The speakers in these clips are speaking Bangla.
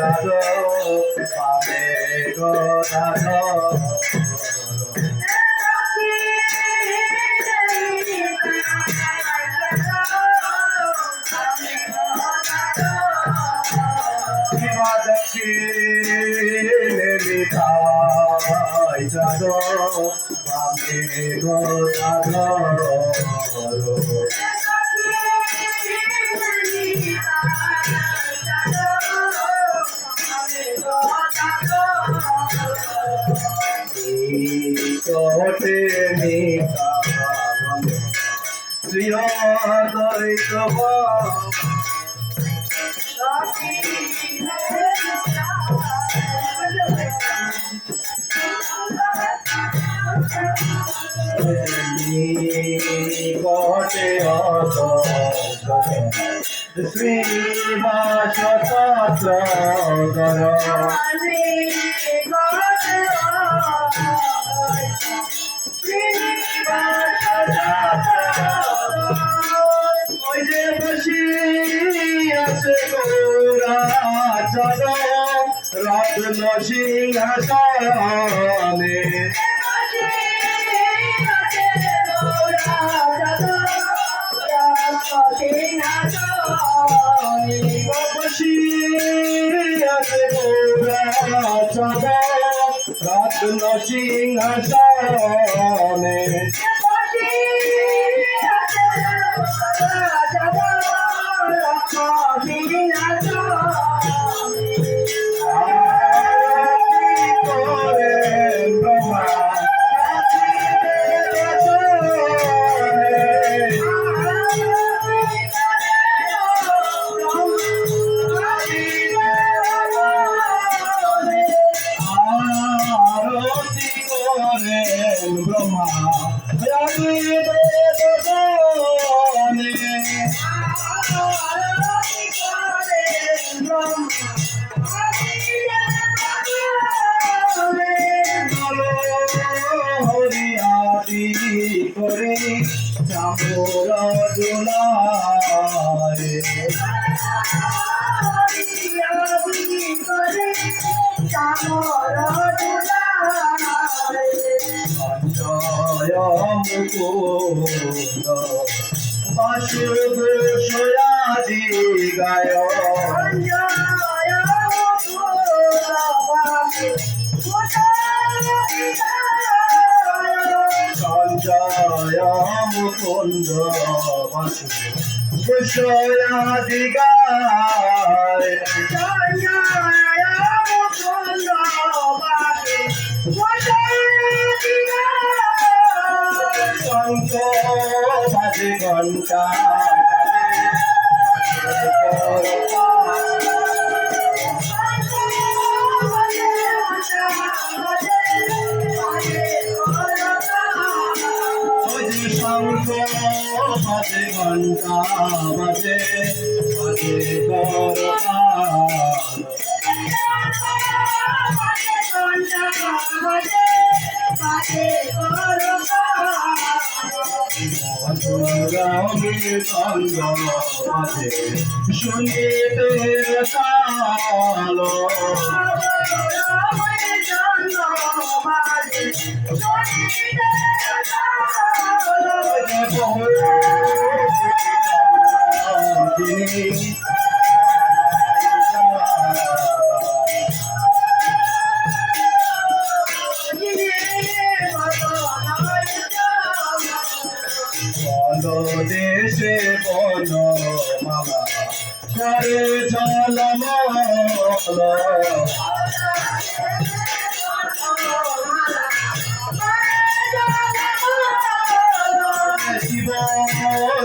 দাদ পাবে গো দাদ লিখাই দাদ পাবে গো দাদ কোটে নিকানন্দ শ্রিয় দৈত কোটে অত শ্রীবাস তত্র ধর ওই যে বসি আছে গৌরাচর রত্ন সিংহাসনে বসি আছে গৌরাচর রত্ন সিংহাসনে ব্রহ্মা হরিয়াদি করে চামর দোলায় সঞ্জয় মুকুন্দ বাসুর ঘোষয়াদি গায় সঞ্জয় মুকুন্দ বাসুর ঘোষয়াদি গায় শঙ্খ বাজে ঘণ্টা শঙ্খ বাজে ঘণ্টা বাজে বাজে শুনিতে চালো দেশে বন মালা করে জলমল শিব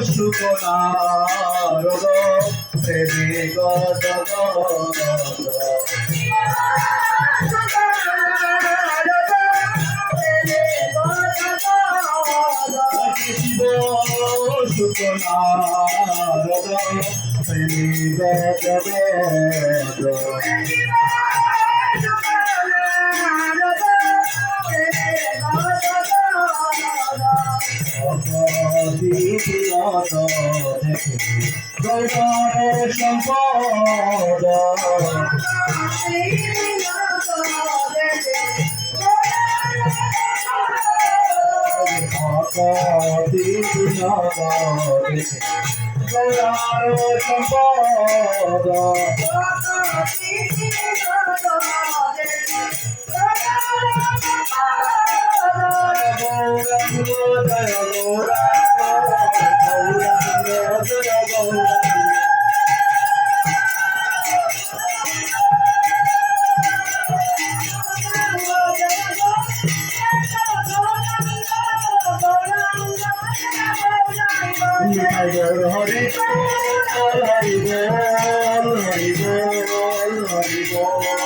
সুকনার প্রেমী গদ শিব সুকনার প্রেমী গদ গৌরার সম্পদ গৌরার সম্পদ হরি হরি বল হরি বল হরি বল হরি বল হরি বল হরি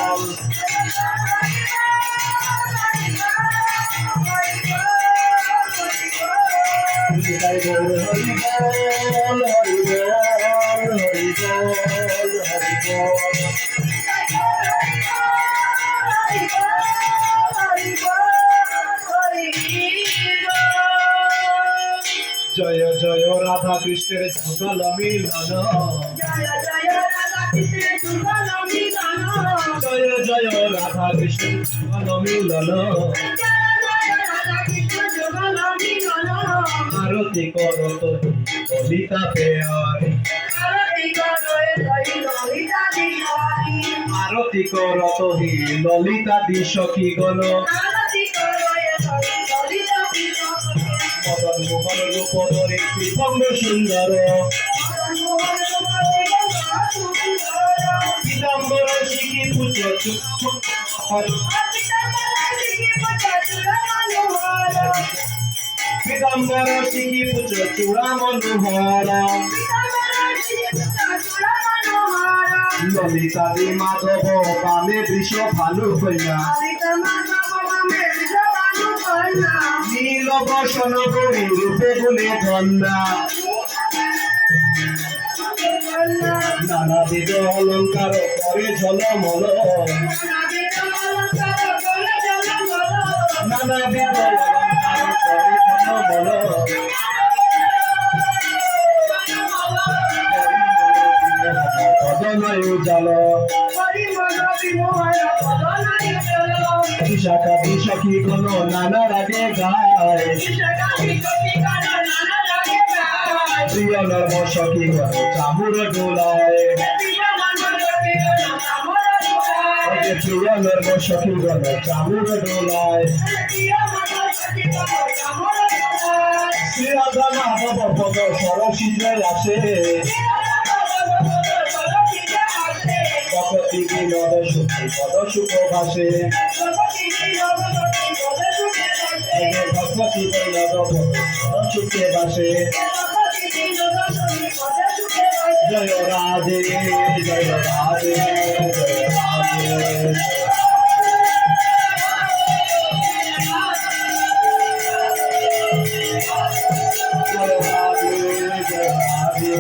বল হরি বল হরি বল হরি বল জয় জয় রাধা কৃষ্ণের যুগল মিলন জয় জয় রাধা কৃষ্ণের যুগল মিলন আরতি করত ললিতা পেয়ারি আরতি করত ললিতা দিশকি গণ মদন মোহন রূপ ধরে ত্রিভঙ্গ সুন্দর পীতাম্বর শিখি পুজো পীতাম্বর শিখি পুজো চূড়া মনোহর ললিতা দি মাধব পামে বৃষ ভালু হইয়া নীল বসন গৌরী রূপে গুণে ধন্যা নানাবিধ অলঙ্কার করে ঝলমল নানাবিধ অলঙ্কার করে ঝলমল পদনয় জল বিশাখা বিশাখী কোন নানা রাগে গায় প্রিয় নর্ম সখী কোন চামুর ডোলায় প্রিয় নর্ম সখী কোন চামুর ডোলায় শ্রী রাধা মাধব পদ সরসিজে আসে ভগতি বিনোদ সুখী পদ সুখ ভাসে ভগতি বিনোদ পদ সুখে ভাসে জয় রাধে জয় রাধে জয় রাধে জয় রাধে জয় রাধে